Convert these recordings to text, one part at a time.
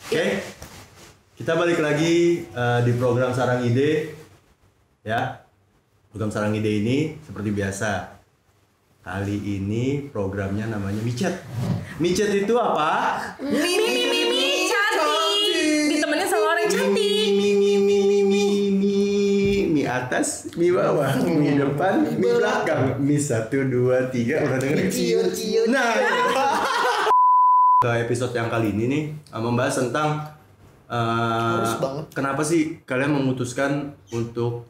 Oke, kita balik lagi di program Sarang Ide, ya. Program Sarang Ide ini seperti biasa. Kali ini programnya namanya Micet. Micet itu apa? Mi cantik. Ditemenin sama orang cantik. Mi atas, mi bawah, mi depan, mi belakang, mi 1, 2, 3. Udah denger? Nah. Ke episode yang kali ini nih membahas tentang kenapa sih kalian memutuskan untuk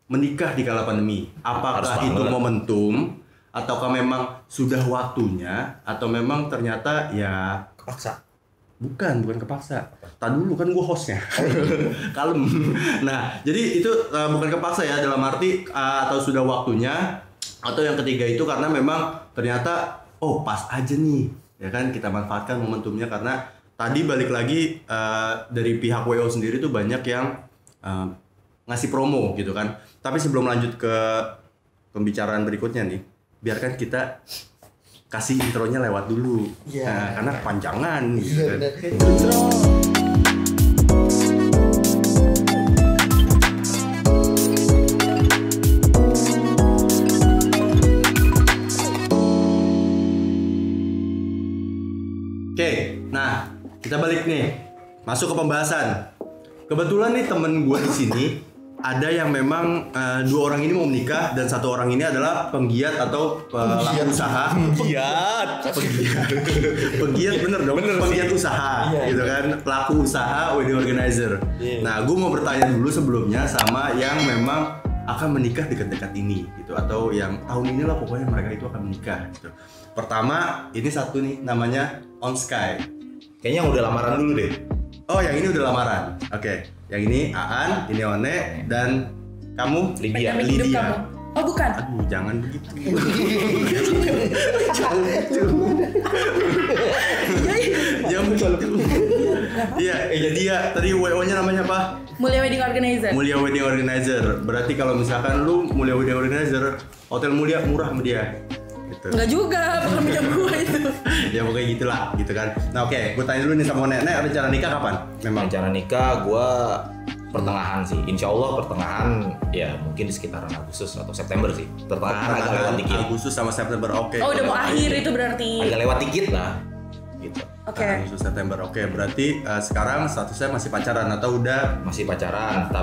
menikah di kala pandemi? Apakah itu momentum ataukah memang sudah waktunya atau memang ternyata ya kepaksa? Bukan kepaksa. Tadi dulu kan gue hostnya. Kalem. Nah, jadi itu bukan kepaksa ya, dalam arti atau sudah waktunya, atau yang ketiga itu karena memang ternyata pas aja nih. Ya kan, kita manfaatkan momentumnya karena tadi balik lagi dari pihak WO sendiri tuh banyak yang ngasih promo gitu kan. Tapi sebelum lanjut ke pembicaraan berikutnya nih, biarkan kita kasih intronya lewat dulu. Nah, karena kepanjangan gitu kan. Oke, nah kita balik nih, masuk ke pembahasan. Kebetulan nih temen gue di sini ada yang memang dua orang ini mau menikah dan satu orang ini adalah penggiat atau pelaku usaha. Penggiat bener dong, penggiat usaha, gitu kan, pelaku usaha wedding organizer. Nah, gue mau bertanya dulu sebelumnya sama yang memang akan menikah dekat-dekat ini, gitu, atau yang tahun inilah pokoknya mereka itu akan menikah. Gitu. Pertama, ini satu nih, namanya On Sky. Kayaknya yang udah lamaran dulu deh. Oh, yang ini udah lamaran. Oke. Yang ini Aan, ini One, dan kamu Lydia. Oh, bukan. Aduh, jangan begitu. Jangan begitu. Iya, dia tadi WO-nya namanya apa? Mulia Wedding Organizer. Mulia Wedding Organizer. Berarti kalau misalkan lu Mulia Wedding Organizer, Hotel Mulia murah sama dia. Gitu. Enggak juga, bukan punya gua itu. Ya pokoknya gitulah, gitu kan. Nah, oke, gue tanya dulu nih sama Nenek, rencana nikah kapan? Memang Rencana nikah gue pertengahan sih. Insya Allah pertengahan, ya mungkin di sekitaran Agustus atau September sih. Pertengahan agak lewat dikit. Agustus sama September, oke. Oh, udah mau akhir itu berarti. Agak lewat dikit lah. Gitu. Oke. Agustus September, oke. Berarti sekarang statusnya masih pacaran atau udah? Masih pacaran.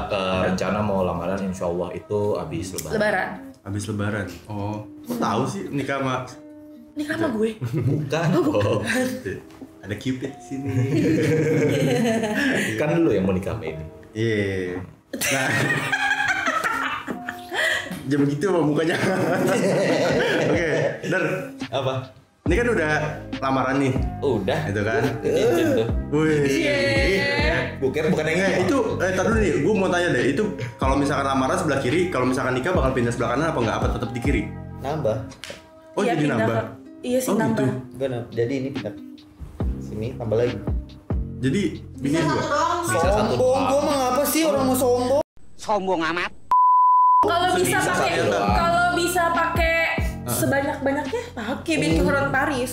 Rencana mau lamaran Insya Allah itu habis Lebaran. Habis Lebaran. Oh, kok tahu sih nikah sama? Nikah sama gue. Bukan. Ada Cupid di sini. Kan dulu yang mau nikah sama ini. Iya. Nah. Jam begitu apa mukanya? Oke, Dan. Apa? Ini kan udah lamaran nih. Udah. Itu kan. Itu. Wih. Bukan yang ini. Itu tar dulu nih, gue mau tanya deh, itu kalau misalkan lamaran sebelah kiri, kalau misalkan nikah bakal pindah sebelah kanan apa enggak? Apa tetap di kiri? Nambah. Oh, Iya, jadi pindah nambah. Iya sih, Oh, nambah. gitu. Benar. Jadi ini pindah sini tambah lagi. Jadi bini dua. Bisa satu Sombong, doang. gua mah ngapa sih orang mau sombong? Sombong amat. Kalau bisa Sebisa pakai satu doang. kalau bisa pakai sebanyak-banyaknya pakai bed koron Paris.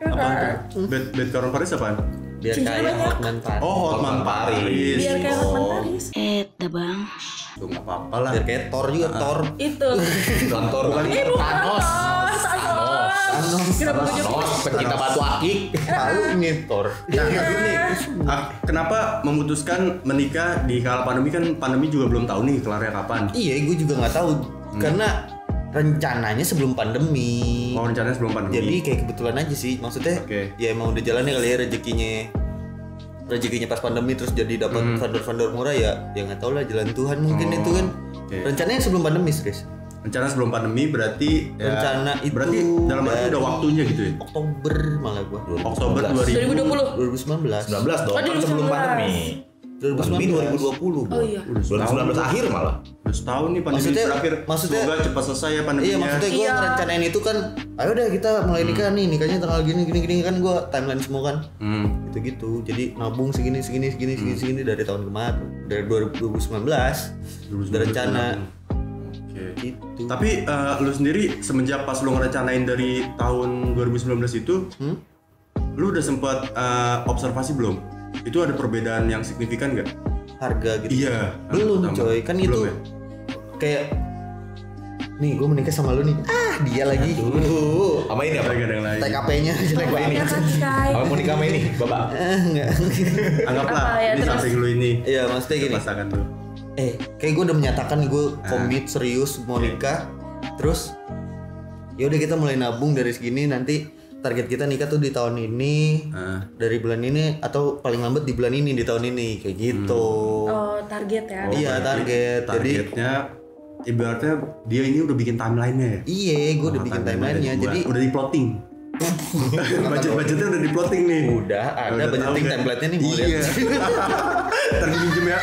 Ya Apaan kan? tuh? Bed Koron Paris apaan? Biar Cincinnya kayak banyak. Hotman Paris. Oh, Hotman Paris. Biar kayak Hotman Paris. Bang. Tuh nggak apa-apa lah. Biar kayak Thor juga, Thor. Itu. kantor. Bukan Thanos. Kenapa gue Thanos, pecinta batu akik. Palu ini Thor. Nah, tapi nih, kenapa memutuskan menikah di kala pandemi? Kan pandemi juga belum tahu nih kelarnya kapan. Iya, gue juga nggak tahu. Karena rencananya sebelum pandemi. Oh, rencananya sebelum pandemi. Jadi kayak kebetulan aja sih. Maksudnya Oke. ya emang udah jalannya kali ya rezekinya pas pandemi terus jadi dapat vendor-vendor murah ya nggak tahu lah, jalan Tuhan mungkin itu kan. Oke. Rencananya sebelum pandemi, serius. Rencana sebelum pandemi berarti ya, Rencana itu berarti dalam arti dari udah waktunya gitu ya. Oktober malah gua. Oktober 2020. 2019. 19 dong, Oh, kan sebelum 2019. pandemi. 2019. 2020. Oh iya. Udah setahun. 2019 akhir malah. Udah setahun nih pandemi berakhir. Maksudnya- Semoga cepat selesai ya pandeminya. Iya, maksudnya gue Iya. ngerencanain itu kan, ayo deh kita mulai nikah nih, nikahnya tanggal gini kan gue timeline semua kan, gitu. Jadi nabung segini dari tahun kemarin, dari 2019 udah rencana. Oke. Gitu. Tapi lu sendiri semenjak pas lu ngerencanain dari tahun 2019 itu, lu udah sempat observasi belum? Itu ada perbedaan yang signifikan nggak? Harga gitu. Iya. Belum Pertama. coy, kan Belum itu ya? kayak nih gue menikah sama lu nih. Dia lagi. Sama ini apa? Ada yang lain. TKP-nya jelek Apa ini? Ya kan Kai. Sama mau nikah sama ini, Bapak? Enggak. Anggaplah Apa ya, di terus? samping lu ini. Iya, maksudnya gini. Pasangan lu. Kayak gue udah menyatakan nih gue komit serius mau nikah. Terus ya udah kita mulai nabung dari segini, nanti target kita nikah tuh di tahun ini, dari bulan ini atau paling lambat di bulan ini di tahun ini kayak gitu. Oh, target ya. Iya, target. Jadi Targetnya ibaratnya dia ini udah bikin timeline-nya ya. iya, gue udah bikin timeline-nya. Jadi udah di plotting. Budgetnya udah di plotting nih. udah ada Udah budgeting tahu kan? template-nya nih mau Iya. lihat. Ntar minjem ya.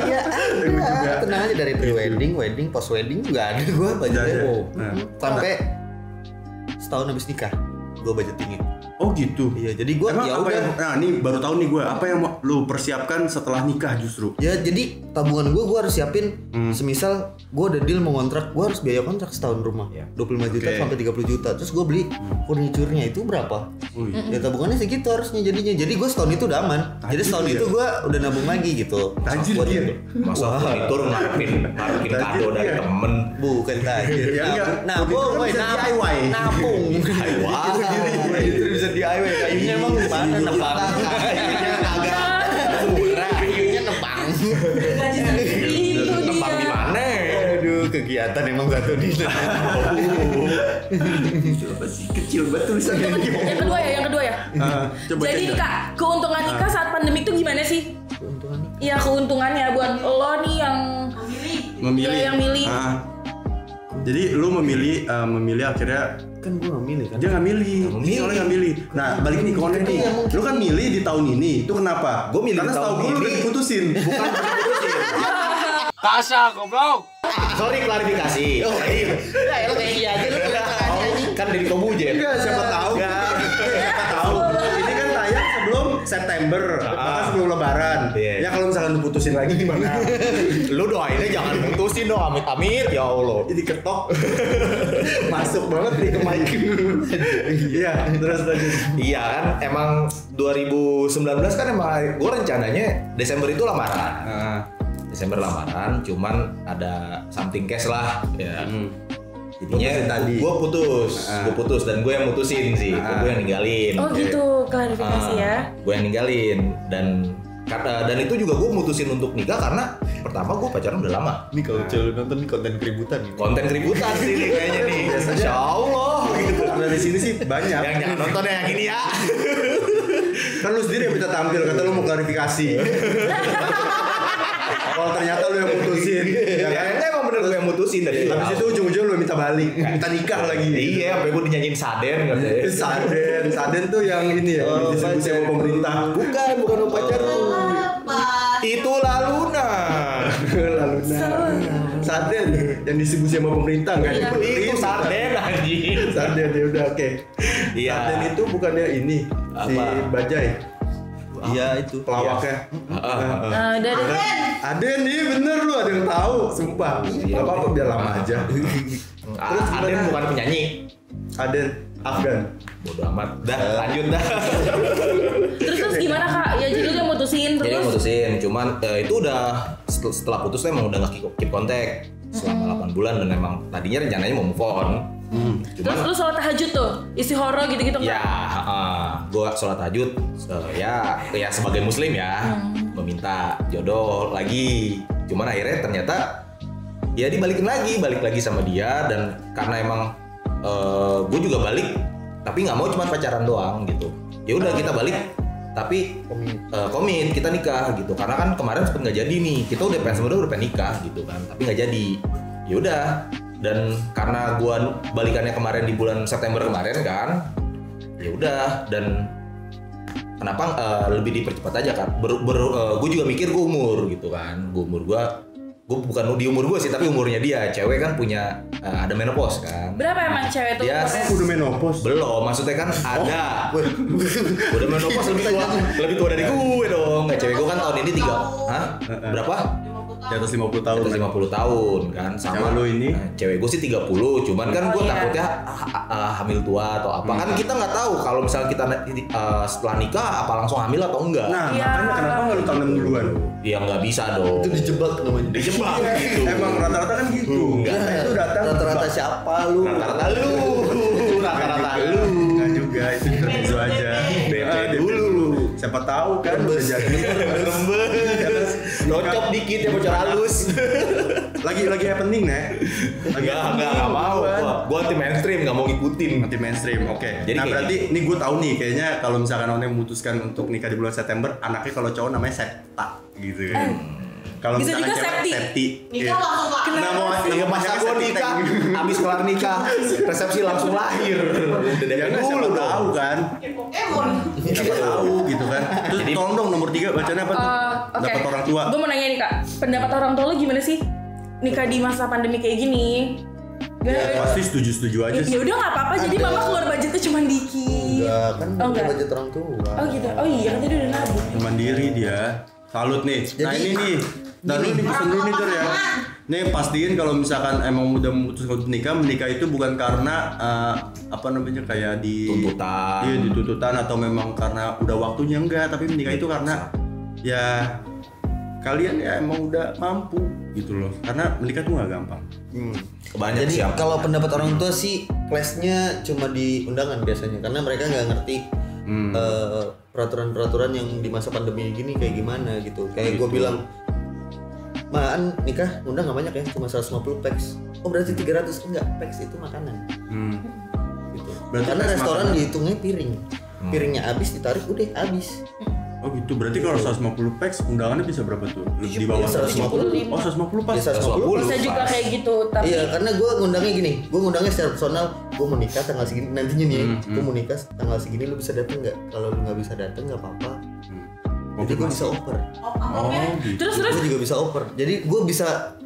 Iya, ada. Tenang aja dari pre-wedding, wedding, post-wedding juga ada gue budgetnya. Udah ada. Nah. Sampai setahun habis nikah gue budgetingnya. Oh gitu. Iya, jadi gue Emang ya apa udah. yang, nah ini baru tahu nih gue, apa yang mau lu persiapkan setelah nikah justru? Ya jadi tabungan gue harus siapin semisal gue udah deal mau kontrak, gue harus biaya kontrak setahun rumah 25 juta Oke. sampai 30 juta. Terus gue beli furniturnya itu berapa? Oh, iya. Ya tabungannya segitu harusnya jadinya. Jadi gue setahun itu udah aman. Jadi setahun ya? itu gue udah nabung lagi gitu. Tajir Buat dia. itu. Masa furnitur ngarepin Tajir kado dari dia. temen. Bukan tajir. Ya, enggak. Nabung, Furnitur kan bisa DIY. Nabung. Wah, Itu bisa DIY. Kayunya emang mana nebang? Kayunya agak murah. Kayunya nebang. Gaji sendiri itu Tebak dia. gimana? Aduh, kegiatan emang satu di Apa sih kecil banget tulisannya. Yang kedua ya. Coba Jadi cek nih dah. Kak, keuntungan nikah saat pandemi itu gimana sih? keuntungannya. Iya, keuntungannya buat lo nih yang Memilih. Iya, yang milih. Jadi lu memilih akhirnya Kan gue gak milih kan. dia nggak milih. Nggak Soalnya nggak milih. Nah balik nih ke Onen nih. Iya, mungkin. Lu kan milih di tahun ini. Itu kenapa? Gua milih karena di setahu tahun gue lu udah ini. diputusin. Bukan Sorry klarifikasi. Oh, ya lo kayak iya aja lu Kan dari Kobujen. Enggak, siapa tahu. Siapa tahu. Ini kan tayang sebelum September, bahkan sebelum Lebaran. Iya. Ya kalau misalkan diputusin lagi gimana? Lu doainnya jangan putusin dong, amit-amit ya Allah. Jadi ketok. Masuk banget nih ke mic. Iya, terus lanjut. Iya kan, emang 2019 kan emang gue rencananya Desember itu lamaran. Desember lamaran, cuman ada something cash lah ya. Jadinya Tadi. gue putus dan gue yang mutusin sih, gue yang ninggalin. Oh gitu, klarifikasi ya. Gue yang ninggalin dan itu juga gue mutusin untuk nikah karena pertama gue pacaran udah lama. Ini kalau cel nonton nih konten keributan nih. Konten keributan sih nih kayaknya nih. Masya Allah. Gitu. Nah, di sini sih banyak. Yang jangan nonton yang ini ya. Kan lu sendiri yang minta tampil, kata lu mau klarifikasi. Kalau ternyata lu yang mutusin, ya kan? Ternyata emang bener gue yang mutusin dari Habis itu ujung-ujung lu minta balik, minta nikah lagi. Iya, sampai gue dinyanyiin Saden katanya. Saden tuh yang ini ya, distribusi sama pemerintah. Bukan pacar lu. Itulah Luna. Lalu Saden yang distribusi sama pemerintah kan? Iya. Itu Saden anjing. Saden ya udah oke. Iya. Saden itu bukannya ini si Apa? Bajai Iya itu. pelawaknya. Nah, udah deh. Aden nih bener lu ada yang tahu, sumpah. Gak apa-apa biar lama aja. Terus Aden bukan penyanyi. Aden Afgan. Bodoh amat. Dah, lanjut dah. Terus gimana Kak? Ya jadi udah mutusin Jadi terus. mutusin, cuman itu udah setelah putus tuh emang udah gak keep kontak selama 8 bulan dan emang tadinya rencananya mau move on. Terus lu sholat tahajud tuh, isi horor gitu-gitu Ya, nggak? gue sholat tahajud ya sebagai muslim ya meminta jodoh lagi. Cuman akhirnya ternyata ya dibalikin lagi, balik lagi sama dia dan karena emang gue juga balik tapi nggak mau cuma pacaran doang gitu. Ya udah kita balik tapi komit kita nikah gitu karena kan kemarin sempet nggak jadi nih, kita udah pengen nikah gitu kan tapi nggak jadi. Ya udah, dan karena gua balikannya kemarin di bulan September kemarin kan, ya udah, dan kenapa lebih dipercepat aja kan? Gue juga mikir gue umur gitu kan, gue bukan di umur gue sih tapi umurnya dia, cewek kan punya ada menopause kan. Berapa emang cewek tuh Dia umurnya? Udah menopause. belum, maksudnya kan ada. Udah menopause lebih tua dari gue dong. Cewek gue kan tahun ini 3. Hah? Berapa? Di atas 50 tahun. Di atas 50 tahun kan sama Cewek lu ini? Cewek gue sih 30, cuman kan gue iya. takutnya hamil tua atau apa. Kan kita nggak tahu kalau misalnya kita setelah nikah apa langsung hamil atau enggak. Nah, Iya. makanya kenapa nggak lu tanam duluan? Ya nggak bisa dong. Itu dijebak namanya. Dijebak gitu. Emang rata-rata kan gitu. Enggak. Nah, itu datang Rata-rata siapa lu? Rata-rata lu. Rata-rata lu. Enggak juga, itu gitu aja. DP dulu. Siapa tahu kan udah Rembes. jadi. Rembes. Nocop dikit ya bocor halus. Lagi happening nih. Enggak mau. Gua anti mainstream, nggak mau ngikutin. Anti mainstream, oke. Jadi Nah kayak berarti ini gue tahu nih, kayaknya kalau misalkan orang yang memutuskan untuk nikah di bulan September, anaknya kalau cowok namanya Septa gitu kan. Kalau Bisa misalkan juga cewek Septi. Septi. Nikah langsung lah. Nah, mau Iya masa banyaknya gua Septi nikah, tag. abis kelar nikah, resepsi langsung lahir. Udah Ya dari nggak, dulu siapa tahu dong. kan. Pokemon. Siapa tahu gitu kan. Terus tolong dong nomor 3 bacanya apa tuh? Oke. Dapat orang tua. Gue mau nanya nih kak, pendapat orang tua lo gimana sih nikah di masa pandemi kayak gini? Gimana? Pasti setuju-setuju aja Ya sih. udah nggak apa-apa, jadi mama keluar budgetnya cuma dikit. Enggak, kan Oh, enggak. budget orang tua. Oh gitu. Oh iya, kan tadi udah nabung. Mandiri dia. Salut nih. Nah Jadi, ini nih. Dan lu nih pesen dulu nih Dur ya. Nih pastiin kalau misalkan emang udah memutuskan untuk menikah itu bukan karena apa namanya kayak di Tuntutan. Iya, dituntutan atau memang karena udah waktunya enggak, tapi menikah itu karena ya kalian ya emang udah mampu gitu loh. Karena menikah tuh nggak gampang. Banyak Jadi siapa. kalau pendapat orang tua sih clash-nya cuma di undangan biasanya karena mereka nggak ngerti peraturan-peraturan yang di masa pandemi gini kayak gimana gitu. Kayak gue bilang, "Maan nikah undang nggak banyak ya, cuma 150 pax." Oh berarti 300 enggak, pax itu makanan. Gitu. Berarti Karena pax restoran makanan. dihitungnya piring. Piringnya habis ditarik udah habis. Oh gitu. Berarti kalau 150 pax undangannya bisa berapa tuh? Di bawah 150. Oh 150 pas. Ya, 150. Bisa juga kayak gitu, tapi Iya, karena gue ngundangnya gini, gue ngundangnya secara personal. Gue mau nikah tanggal segini nantinya nih, gue mau nikah tanggal segini, lu bisa dateng nggak? Kalau lu nggak bisa dateng nggak apa-apa. Jadi gue bisa oper. Oh gitu. terus Gue juga bisa oper. Jadi gue bisa,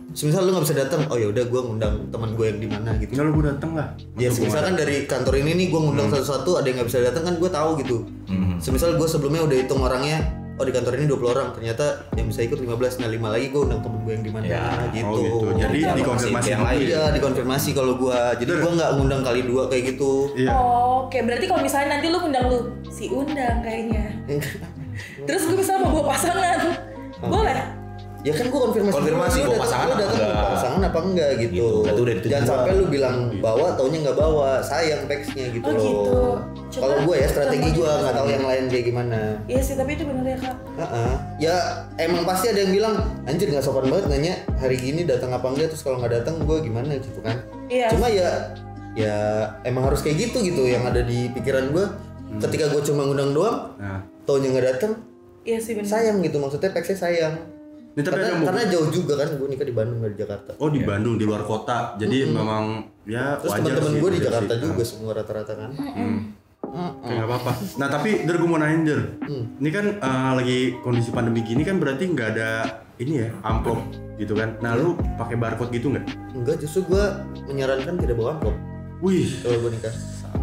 semisal lu nggak bisa dateng, oh ya udah gue ngundang teman gue yang di mana gitu. Tinggal lu dateng lah. Ya semisal kan dari kantor ini nih gue ngundang satu-satu, ada yang nggak bisa datang kan gue tahu gitu. Semisal gue sebelumnya udah hitung orangnya, oh di kantor ini 20 orang, ternyata yang bisa ikut 15, nah 5 lagi gue undang temen gue yang di mana Ya, gitu. Oh gitu. Jadi Iya, dikonfirmasi yang dulu lain. ya. Iya dikonfirmasi kalau gue, jadi gue nggak ngundang kali 2 kayak gitu. Iya. oh, oke, berarti kalau misalnya nanti lu undang lu, si undang kayaknya. Terus gue misalnya mau bawa pasangan, boleh? Ya kan gue konfirmasi. Konfirmasi, dulu, bawa pasangan lu apa datang enggak? bawa pasangan apa enggak gitu. Gitu, berarti udah dituju. Jangan sampai lu bilang bawa, taunya nggak bawa, sayang packsnya gitu Oh loh. gitu. Coba- Kalau gue ya strategi coba gue juga. nggak tahu yang lain kayak gimana. Iya sih, tapi itu benar ya kak. Ya emang pasti ada yang bilang anjir nggak sopan banget nanya hari gini datang apa enggak, terus kalau nggak datang gue gimana gitu kan. Iya. Cuma ya emang harus kayak gitu yang ada di pikiran gue. Ketika gue cuma ngundang doang, Nah. taunya nggak datang, Iya sih benar. sayang gitu, maksudnya packsnya sayang. Ini tapi ada Karena jauh juga kan, gue nikah di Bandung nggak di Jakarta. Oh di Bandung, di luar kota. Jadi memang ya Terus wajar teman-teman sih, gue di wajar Jakarta sih. juga semua rata-rata kan. Kayak nggak apa-apa. Nah tapi Der gue mau nanya Der. Ini kan lagi kondisi pandemi gini kan berarti nggak ada ini ya amplop gitu kan. Nah lu pakai barcode gitu nggak? Enggak, justru gue menyarankan tidak bawa amplop Wih. kalau gue nikah.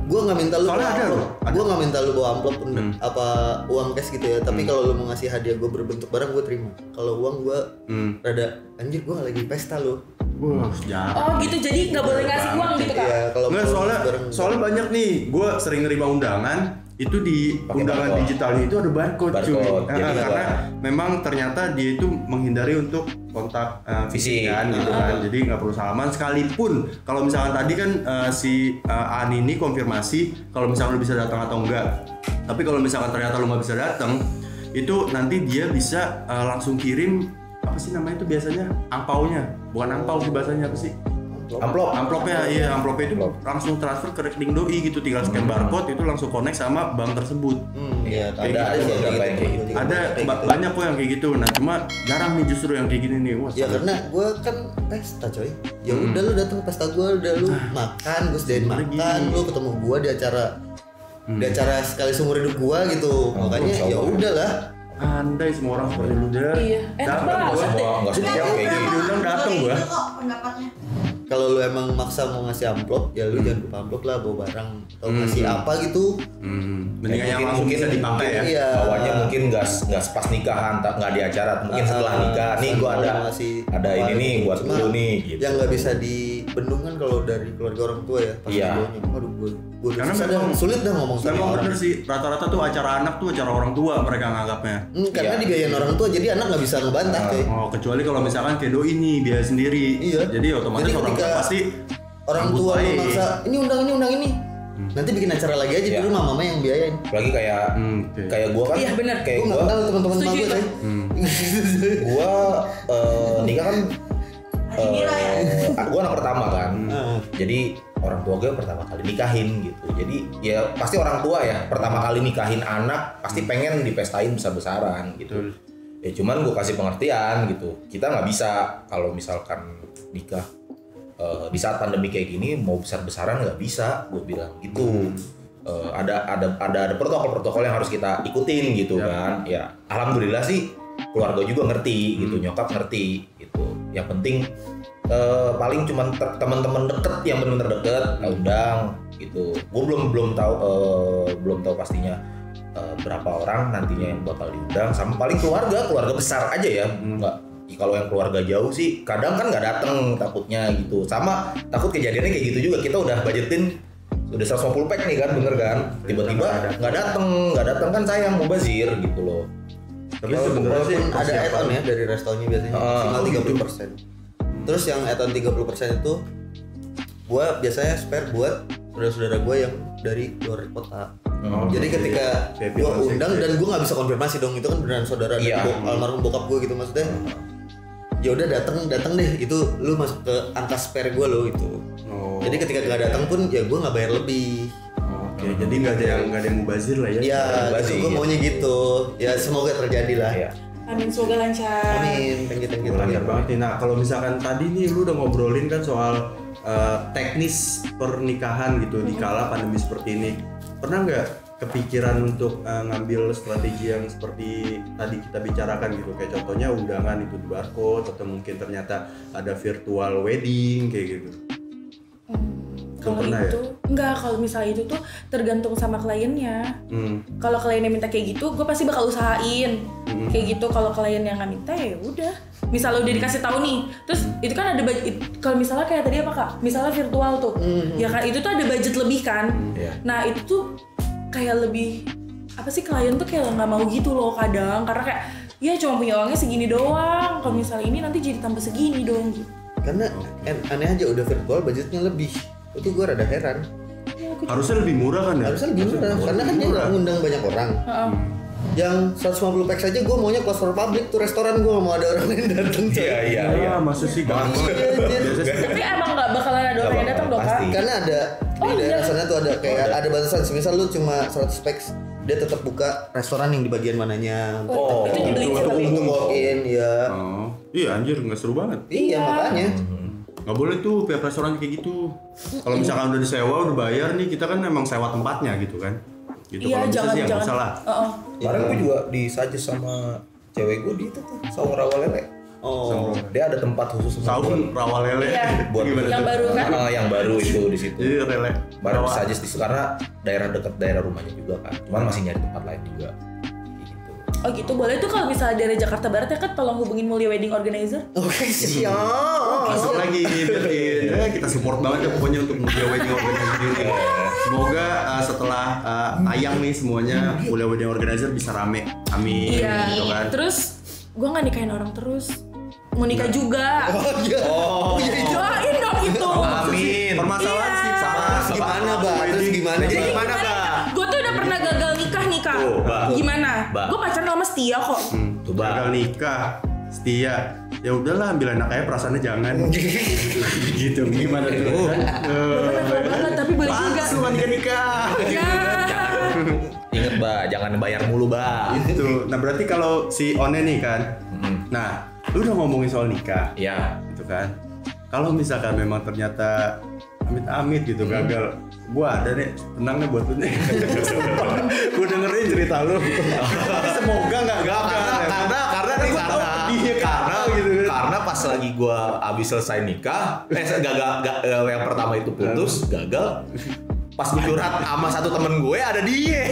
Gue nggak minta lu Soalnya bawa ada amplop. loh, ada. Gue nggak minta lu bawa amplop apa uang cash gitu ya. Tapi kalau lu mau ngasih hadiah gue berbentuk barang gue terima. Kalau uang gue rada anjir gue lagi pesta lu. Wah jarang. Oh gitu, jadi nggak boleh ngasih uang gitu kak? Iya, kalau Nggak, mau soalnya bareng- soalnya banyak nih. Gue sering nerima undangan itu di Pakai undangan barcode. digitalnya itu ada barcode, cuy. Barcode, jadi nggak Karena memang ternyata dia itu menghindari untuk kontak fisik Fisik. kan gitu kan. Jadi nggak perlu salaman sekalipun. Kalau misalkan tadi kan si Ani ini konfirmasi kalau misalkan lu bisa datang atau enggak. Tapi kalau misalkan ternyata lu nggak bisa datang, itu nanti dia bisa langsung kirim apa sih namanya itu biasanya angpaunya, bukan angpau sih bahasanya apa sih? Amplopnya, iya amplopnya itu langsung transfer ke rekening doi gitu, tinggal scan barcode itu langsung connect sama bank tersebut. Iya, Ada sih beberapa yang kayak gitu. Ada banyak kok yang kayak gitu. Nah cuma jarang nih justru yang kayak gini nih. Wah, Ya karena gue kan pesta coy. Ya udah lu datang ke pesta gue, udah lu makan, gue sediain sebenarnya makan, gini. lu ketemu gue di acara sekali seumur hidup gue gitu. Makanya ya udahlah. andai semua orang seperti lu deh. Iya, enak banget. gua. Semua nggak semua kayak Tiap gitu. diundang datang gua. Kok pendapatnya. kalau lu emang maksa mau ngasih amplop, ya lu jangan lupa amplop lah, bawa barang atau ngasih apa gitu. Mendingan yang langsung mungkin bisa dipakai ya. Iya. Bawanya mungkin nggak pas nikahan, nggak di acara, mungkin setelah nikah nih gua ada ini nih buat lu nih gitu. Yang nggak bisa dibendung kan kalau dari keluarga orang tua ya. Pas Iya. aduh gue Karena susah memang dah, sulit dah ngomong sama Memang orang. bener sih, rata-rata tuh acara anak tuh acara orang tua mereka nganggapnya. Karena Iya. dibiayain orang tua, jadi anak nggak bisa ngebantah coy. Oh, kecuali kalau misalkan kayak doi ini biaya sendiri. Iya. Jadi otomatis Jadi orang tua ketika pasti Orang sambut tua lu baik. maksa, ini undang ini. Nanti bikin acara lagi aja Iya. di rumah, mama yang biayain. Apalagi kayak Oke. kayak gua kan Iya, bener. kayak Gue nggak gua kenal teman-teman sama Setuju gue itu. coy. gua nikah kan gua anak pertama kan. Jadi orang tua gue pertama kali nikahin gitu. Jadi ya pasti orang tua ya pertama kali nikahin anak pasti pengen dipestain besar-besaran gitu. Ya cuman gue kasih pengertian gitu. Kita nggak bisa kalau misalkan nikah di saat pandemi kayak gini mau besar-besaran nggak bisa, gue bilang gitu. Ada protokol-protokol yang harus kita ikutin gitu kan. Ya alhamdulillah sih keluarga juga ngerti gitu, nyokap ngerti gitu. Yang penting paling cuman teman-teman deket yang benar-benar deket undang gitu. Gue belum tahu pastinya berapa orang nantinya yang bakal diundang, sama paling keluarga besar aja ya. Nggak, kalau yang keluarga jauh sih kadang kan nggak datang takutnya gitu. Sama takut kejadiannya kayak gitu juga, kita udah budgetin udah 150 pack nih kan, bener kan, tiba-tiba nggak datang kan sayang mubazir gitu loh. Tapi sebenarnya sih Walaupun ada persiapan. add-on ya dari restonya biasanya maksimal 30%. Terus yang add-on 30% itu gua biasanya spare buat saudara-saudara gua yang dari luar kota. Jadi ketika Kayak gua bilang undang sih, dan gua nggak bisa konfirmasi dong itu kan beneran saudara dari Iya. almarhum bokap gua gitu maksudnya. Ya udah datang deh, itu lu masuk ke angka spare gua lo itu. Oh. Jadi ketika nggak datang pun ya gua nggak bayar lebih. Oke, jadi nggak ada yang mubazir lah ya. Ya, mubazir. itu gue maunya gitu. Ya semoga terjadi lah. Iya. Amin, semoga lancar. Amin, thank you. Lancar banget nih. Nah, kalau misalkan tadi nih lu udah ngobrolin kan soal teknis pernikahan gitu di kala pandemi seperti ini. Pernah nggak kepikiran untuk ngambil strategi yang seperti tadi kita bicarakan gitu? Kayak contohnya undangan itu di barcode atau mungkin ternyata ada virtual wedding kayak gitu. Kalau pernah itu enggak, kalau misalnya itu tuh tergantung sama kliennya. Kalau kliennya minta kayak gitu, gue pasti bakal usahain kayak gitu. Kalau klien yang nggak minta ya udah. Misalnya udah dikasih tahu nih, terus itu kan ada budget. Kalau misalnya kayak tadi apa kak? Misalnya virtual tuh, ya kan itu tuh ada budget lebih kan. Nah itu tuh kayak lebih apa sih, klien tuh kayak nggak mau gitu loh kadang, karena kayak ya cuma punya uangnya segini doang. Kalau misalnya ini nanti jadi tambah segini dong gitu. Karena aneh aja udah virtual budgetnya lebih. Itu gue rada heran. Harusnya lebih murah kan ya? Harusnya lebih murah karena kan dia nggak ngundang banyak orang. Yang 150 pack saja gue maunya close for public tuh restoran, gue nggak mau ada orang lain datang. Iya, maksud sih gampang. Tapi emang nggak bakalan ada orang yang datang dong kak? Pasti. Karena ada di daerah sana tuh ada kayak ada batasan. Misal lu cuma 100 pack, dia tetap buka restoran yang di bagian mananya. Oh, itu nyebelin sih tapi. Untuk walk in ya. Oh, iya anjir nggak seru banget. Iya makanya. Nggak boleh tuh pihak restoran kayak gitu. Kalau misalkan udah disewa, udah bayar nih, kita kan emang sewa tempatnya gitu kan. Gitu. Iya, Kalau bisa sih ya nggak jangan. usah lah. Kemarin gue juga disuggest sama cewek gue di itu tuh saung rawa lele. Oh. Dia ada tempat khusus Saung rawa lele. Iya, buat Gimana yang tuh? baru kan? yang baru itu di situ. Jadi lele. Baru Rawa. disuggest di situ karena daerah dekat daerah rumahnya juga kan. Cuman masih nyari tempat lain juga. Gitu. Oh gitu, boleh tuh kalau misalnya dari Jakarta Barat ya kan, tolong hubungin Mulia Wedding Organizer. Oke siap. Masuk lagi berarti. Kita support banget ya pokoknya untuk Mulia Wedding Organizer ini. Semoga setelah tayang nih semuanya Mulia Wedding Organizer bisa rame. Amin. Iya. Gitu kan. Terus gue nggak nikahin orang terus, mau nikah juga. Oh iya. Oh, Doain dong itu. amin. Permasalahan Iya. sih sama Gimana, Mbak? Terus gimana? Jadi Mbak? gimana, Mbak? Gue tuh udah pernah gagal nikah nih kak. Tuh, Mbak. Gimana? Mbak. Gue pacaran sama setia kok. Tuh, Mbak. gagal nikah, setia. Ya udahlah ambil anak aja, perasaannya jangan. Gitu. Gimana tuh? Gagal banget, tapi boleh juga. Pantes lu nikah. Ya. Ingat, Mbak, jangan bayar mulu, Mbak. Itu. Nah, berarti kalau si One nih kan. Nah, lu udah ngomongin soal nikah. Iya. Gitu kan. Kalau misalkan memang ternyata amit-amit gitu gagal, gua ada nih, tenang nih buat lu nih. Gua dengerin cerita lu. Tapi semoga nggak gagal. Karena gitu kan. pas lagi gue abis selesai nikah, gagal yang pertama itu putus, gagal. Pas gue curhat sama satu temen gue ada dia.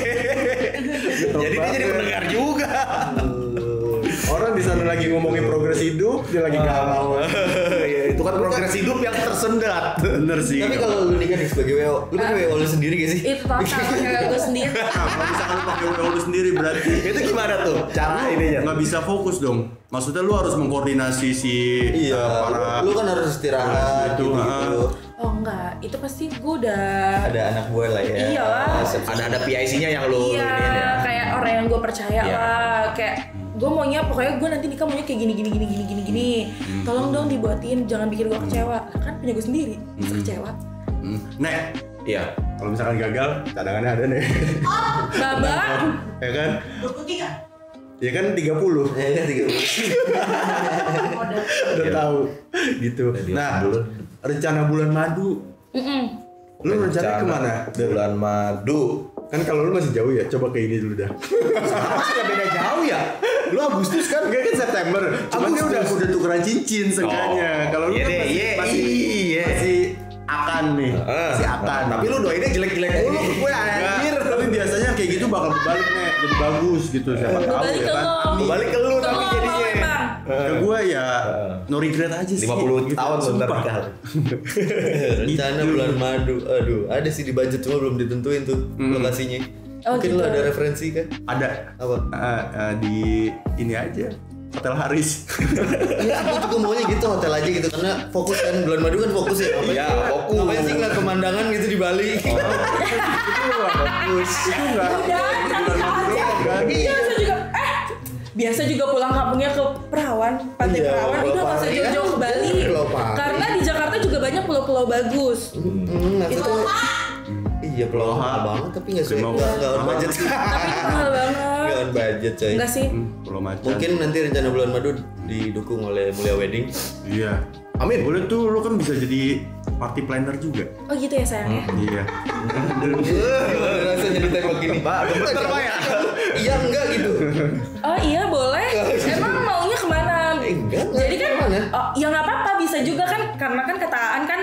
Jadi dia jadi pendengar juga. Orang di sana lagi ngomongin progres hidup, dia lagi galau. Ya, itu kan progres hidup yang tersendat. Bener sih. Tapi kalau lu nikah nih sebagai WO, lu pakai WO lu sendiri gak sih? Itu total kayak gue sendiri. Kalau misalkan lu pakai WO lu sendiri berarti Itu gimana tuh cara ininya? nggak bisa fokus dong. Maksudnya lu harus mengkoordinasi si para Lu kan harus istirahat Itu, gitu. Oh enggak, itu pasti gue udah. Ada anak gue lah ya. Iyalah. Ada PIC-nya yang lu Iya, iniin ya. kayak orang yang gue percaya Iya. lah. Kayak gue maunya pokoknya gue nanti nikah maunya kayak gini. Tolong dong dibuatin, jangan bikin gue kecewa. Kan punya gue sendiri, bisa kecewa. Nek, Iya. kalau misalkan gagal, cadangannya ada nih. Babak. Ya kan? 23. Ya kan 30. Ya kan 30. Udah tahu gitu. Nah, rencana bulan madu. Lu rencana kemana? Bulan madu. Kan kalau lu masih jauh ya, coba ke ini dulu dah. Masih beda jauh ya. Lu Agustus kan? Enggak kan September. Cuman dia udah tukeran cincin seenggaknya. Kalau lu Iya kan deh, masih akan nih. Masih akan. Tapi lu doainnya jelek-jelek mulu ke gue anjir. Tapi biasanya kayak gitu bakal berbalik nih, jadi bagus gitu. Siapa tahu Balik ya ke kan. lo. Balik ke lu tapi Kalau mau jadinya. emang. Ke gue ya no regret aja sih. 50 Gitu. tahun lu ntar Sumpah. nikah. Rencana bulan madu. Aduh, ada sih di budget cuma belum ditentuin tuh lokasinya. Oh, Mungkin gitu. lu ada referensi kan? Ada Apa? di ini aja Hotel Haris. Iya, aku juga maunya gitu hotel aja gitu karena fokus kan bulan madu kan fokus ya. Iya, fokus. Ngapain sih ngeliat pemandangan gitu di Bali? Itu bagus. Itu enggak. Udah, santai aja. Biasa juga. Biasa juga pulang kampungnya ke Perawan, Pantai Iya, Perawan. Udah nggak usah Pari jauh-jauh kan? ke Bali. Pulau Pari. Karena di Jakarta juga banyak pulau-pulau bagus. Maksudnya iya pulau mahal banget tapi nggak sih Mau- nggak on budget. Tapi itu mahal banget. Nggak on budget coy. Enggak sih? Pulau Macan. Mungkin nanti rencana bulan madu didukung oleh Mulia Wedding. Iya. Amin. Boleh tuh, lu kan bisa jadi party planner juga. Oh gitu ya sayangnya. Iya. Rasanya ditembak gini. Pak, bentar Pak ya. Iya enggak gitu. Oh iya boleh. Emang maunya kemana? Enggak. Jadi kan, Kemana? oh, ya nggak apa-apa bisa juga kan karena kan kata Aan kan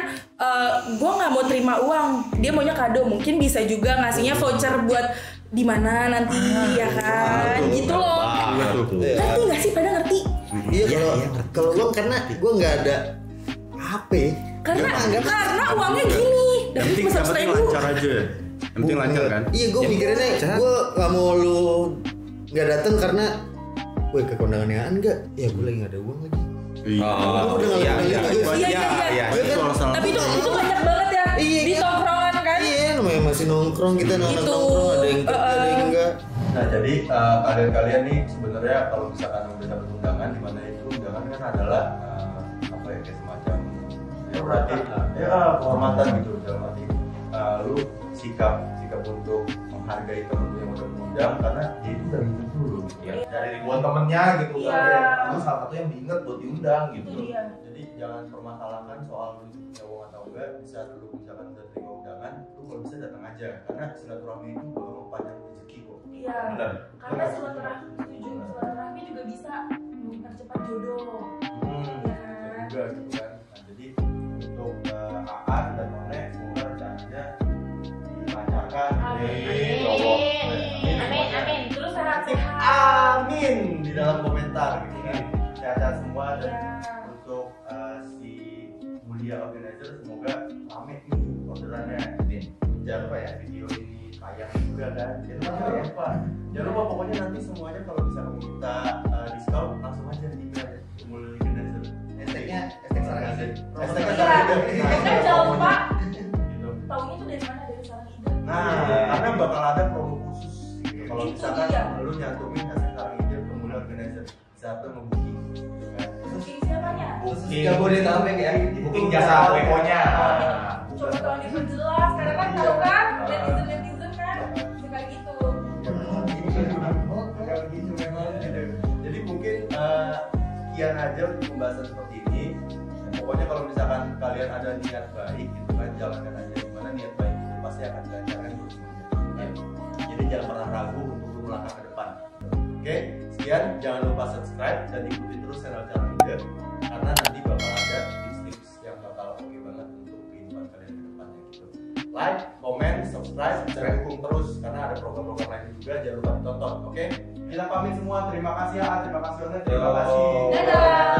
gue nggak mau terima uang, dia maunya kado, mungkin bisa juga ngasihnya voucher buat di mana nanti ya kan, gitu loh. Ngerti nggak sih? Pada ngerti? Iya kalau gua karena gua nggak ada HP. Karena uangnya gini, Yang penting lancar aja. Yang penting lancar kan. Iya gua mikirinnya gua nggak mau lu nggak datang karena gue ke kondangan yang enggak. Ya gua lagi nggak ada uang lagi. Iya. Gua udah ngalamin itu guys. Iya. Iya. Tapi itu banyak banget ya Iya, di kan? tongkrongan kan. Iya namanya masih nongkrong kita anak Itu, nongkrong ada yang kerja ada yang enggak. Nah jadi kalian nih sebenarnya kalau misalkan udah dapat undangan, di mana itu undangan kan adalah apa ya, kayak semacam ya berarti kehormatan gitu dalam arti lu sikap untuk menghargai temen lu yang udah mengundang karena dia itu udah minta dulu gitu ya. Dari ribuan temennya gitu Iya. kan ya, lu salah satu yang diinget buat diundang gitu. Itu dia. Jadi jangan permasalahkan soal lu punya uang atau enggak, bisa dulu misalkan udah terima undangan, lu kalau bisa datang aja karena silaturahmi itu bakal mempanjang rezeki kok. Iya. Benar. Karena silaturahmi juga bisa mempercepat jodoh. Bisa juga gitu kan. Nah, jadi untuk Aan dan None semoga rencananya dilancarkan. Amin. Terus sehat-sehat. Amin di dalam komentar gitu kan. Sehat-sehat semua dan untuk si Mulia Organizer semoga rame nih orderannya. Jangan lupa ya video ini tayang juga kan. Jangan lupa pokoknya nanti semuanya kalau bisa minta diskon langsung aja di email Mulia Organizer. Hashtagnya hashtag Kan jangan lupa gitu. taunya tuh dari mana, dari Sarang Ide. Nah, karena bakal ada promo khusus gitu. Kalau Itu misalkan dia. lu nyantumin hashtag Sarang Ide ke Mulia Organizer saat lu nge-booking gitu kan. Booking siapanya? Booking Jabodetabek ya. Booking jasa WO-nya. Coba tolong diperjelas karena kan tahu kan netizen kan suka gitu. Gitu memang gitu. Jadi mungkin sekian aja untuk pembahasan seperti ini. Pokoknya kalau misalkan kalian ada niat baik gitu kan, jalankan aja, gimana niat baik itu pasti akan dilancarkan terus. Jadi jangan pernah ragu untuk melangkah ke depan. Oke, sekian, jangan lupa subscribe dan ikuti terus channel-channel Ide karena nanti bakal ada tips-tips yang bakal oke banget untuk kehidupan kalian ke depannya gitu. Like, comment, subscribe, dan dukung terus karena ada program-program lain juga, jangan lupa ditonton. Oke? Kita pamit semua. Terima kasih ya. Terima kasih banget. Terima kasih. Dadah.